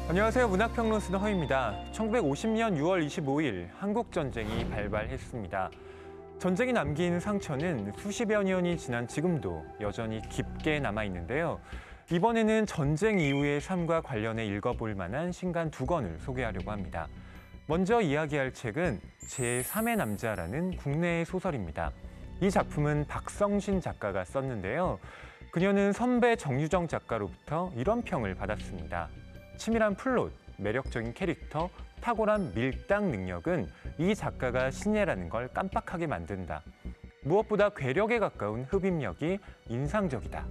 안녕하세요. 문학평론 쓰는 허입니다. 1950년 6월 25일 한국전쟁이 발발했습니다. 전쟁이 남긴 상처는 수십여 년이 지난 지금도 여전히 깊게 남아있는데요. 이번에는 전쟁 이후의 삶과 관련해 읽어볼 만한 신간 2권을 소개하려고 합니다. 먼저 이야기할 책은 제3의 남자라는 국내의 소설입니다. 이 작품은 박성신 작가가 썼는데요. 그녀는 선배 정유정 작가로부터 이런 평을 받았습니다. 치밀한 플롯, 매력적인 캐릭터, 탁월한 밀당 능력은 이 작가가 신예라는 걸 깜빡하게 만든다. 무엇보다 괴력에 가까운 흡입력이 인상적이다.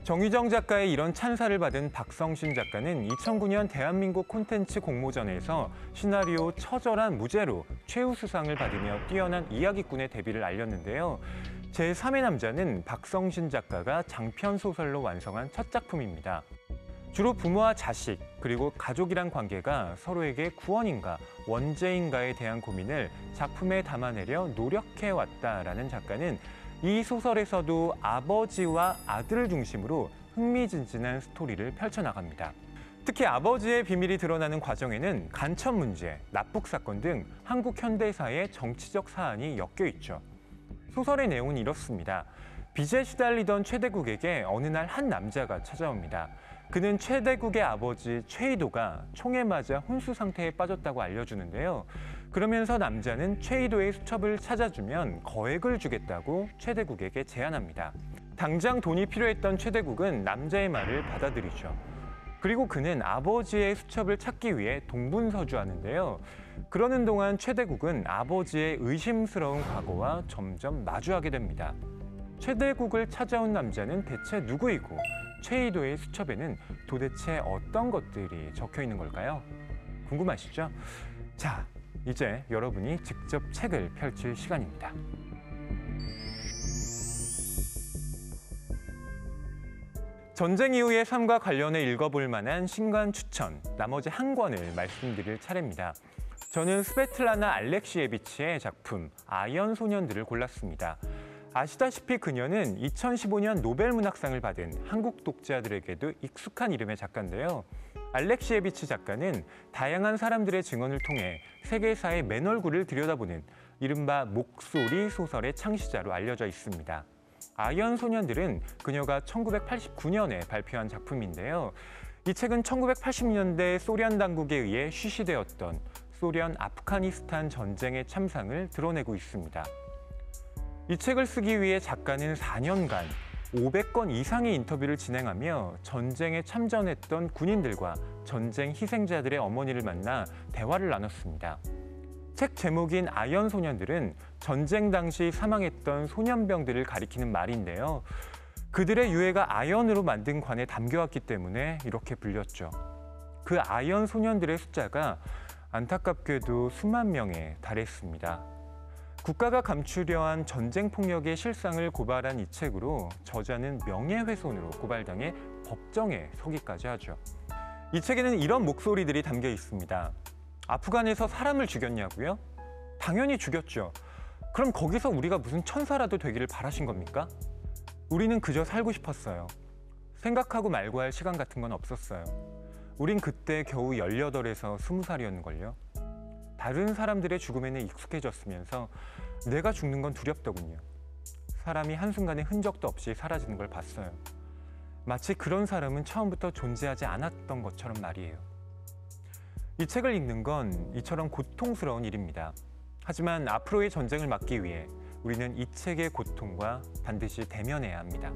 정유정 작가의 이런 찬사를 받은 박성신 작가는 2009년 대한민국 콘텐츠 공모전에서 시나리오 처절한 무죄로 최우수상을 받으며 뛰어난 이야기꾼의 데뷔를 알렸는데요. 제3의 남자는 박성신 작가가 장편 소설로 완성한 첫 작품입니다. 주로 부모와 자식, 그리고 가족이란 관계가 서로에게 구원인가, 원죄인가에 대한 고민을 작품에 담아내려 노력해왔다라는 작가는 이 소설에서도 아버지와 아들을 중심으로 흥미진진한 스토리를 펼쳐나갑니다. 특히 아버지의 비밀이 드러나는 과정에는 간첩 문제, 납북 사건 등 한국 현대사의 정치적 사안이 엮여 있죠. 소설의 내용은 이렇습니다. 빚에 시달리던 최대국에게 어느 날 한 남자가 찾아옵니다. 그는 최대국의 아버지 최이도가 총에 맞아 혼수 상태에 빠졌다고 알려주는데요. 그러면서 남자는 최이도의 수첩을 찾아주면 거액을 주겠다고 최대국에게 제안합니다. 당장 돈이 필요했던 최대국은 남자의 말을 받아들이죠. 그리고 그는 아버지의 수첩을 찾기 위해 동분서주하는데요. 그러는 동안 최대국은 아버지의 의심스러운 과거와 점점 마주하게 됩니다. 최대국을 찾아온 남자는 대체 누구이고 최이도의 수첩에는 도대체 어떤 것들이 적혀 있는 걸까요? 궁금하시죠? 자, 이제 여러분이 직접 책을 펼칠 시간입니다. 전쟁 이후의 삶과 관련해 읽어볼 만한 신간 추천, 나머지 한 권을 말씀드릴 차례입니다. 저는 스베틀라나 알렉시예비치의 작품 아연 소년들을 골랐습니다. 아시다시피 그녀는 2015년 노벨문학상을 받은 한국 독자들에게도 익숙한 이름의 작가인데요. 알렉시예비치 작가는 다양한 사람들의 증언을 통해 세계사의 맨 얼굴을 들여다보는 이른바 목소리 소설의 창시자로 알려져 있습니다. 아연 소년들은 그녀가 1989년에 발표한 작품인데요. 이 책은 1980년대 소련 당국에 의해 쉬쉬되었던 소련 아프가니스탄 전쟁의 참상을 드러내고 있습니다. 이 책을 쓰기 위해 작가는 4년간 500건 이상의 인터뷰를 진행하며 전쟁에 참전했던 군인들과 전쟁 희생자들의 어머니를 만나 대화를 나눴습니다. 책 제목인 아연 소년들은 전쟁 당시 사망했던 소년병들을 가리키는 말인데요. 그들의 유해가 아연으로 만든 관에 담겨왔기 때문에 이렇게 불렸죠. 그 아연 소년들의 숫자가 안타깝게도 수만 명에 달했습니다. 국가가 감추려 한 전쟁 폭력의 실상을 고발한 이 책으로 저자는 명예훼손으로 고발당해 법정에 서기까지 하죠. 이 책에는 이런 목소리들이 담겨 있습니다. 아프간에서 사람을 죽였냐고요? 당연히 죽였죠. 그럼 거기서 우리가 무슨 천사라도 되기를 바라신 겁니까? 우리는 그저 살고 싶었어요. 생각하고 말고 할 시간 같은 건 없었어요. 우린 그때 겨우 18에서 20살이었는걸요. 다른 사람들의 죽음에는 익숙해졌으면서 내가 죽는 건 두렵더군요. 사람이 한순간에 흔적도 없이 사라지는 걸 봤어요. 마치 그런 사람은 처음부터 존재하지 않았던 것처럼 말이에요. 이 책을 읽는 건 이처럼 고통스러운 일입니다. 하지만 앞으로의 전쟁을 막기 위해 우리는 이 책의 고통과 반드시 대면해야 합니다.